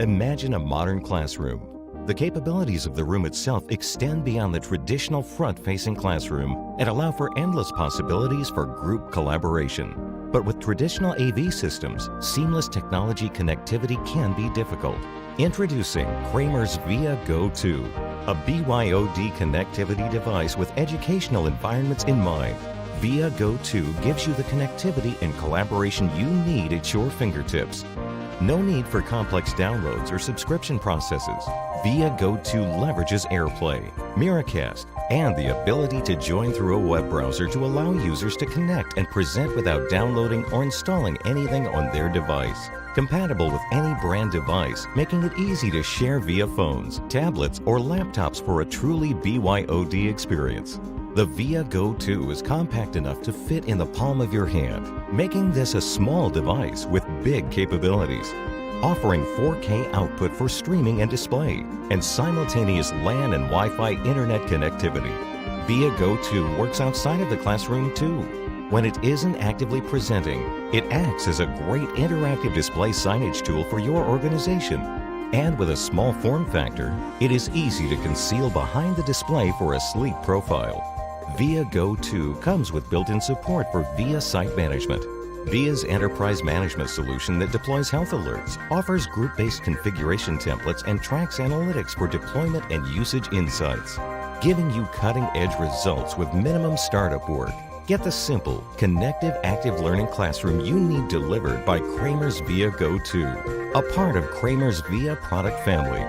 Imagine a modern classroom. The capabilities of the room itself extend beyond the traditional front-facing classroom and allow for endless possibilities for group collaboration. But with traditional AV systems, seamless technology connectivity can be difficult. Introducing Kramer's ViaGo2, a BYOD connectivity device with educational environments in mind. ViaGo2 gives you the connectivity and collaboration you need at your fingertips. No need for complex downloads or subscription processes. ViaGo2 leverages AirPlay, Miracast, and the ability to join through a web browser to allow users to connect and present without downloading or installing anything on their device. Compatible with any brand device, making it easy to share via phones, tablets, or laptops for a truly BYOD experience. The ViaGo2 is compact enough to fit in the palm of your hand, making this a small device with big capabilities. Offering 4K output for streaming and display, and simultaneous LAN and Wi Fi internet connectivity. ViaGo2 works outside of the classroom too. When it isn't actively presenting, it acts as a great interactive display signage tool for your organization. And with a small form factor, it is easy to conceal behind the display for a sleek profile. ViaGo2 comes with built-in support for VIA Site Management. VIA's enterprise management solution that deploys health alerts, offers group-based configuration templates, and tracks analytics for deployment and usage insights, giving you cutting-edge results with minimum startup work. Get the simple, connective, active learning classroom you need delivered by Kramer's ViaGo2, a part of Kramer's VIA product family.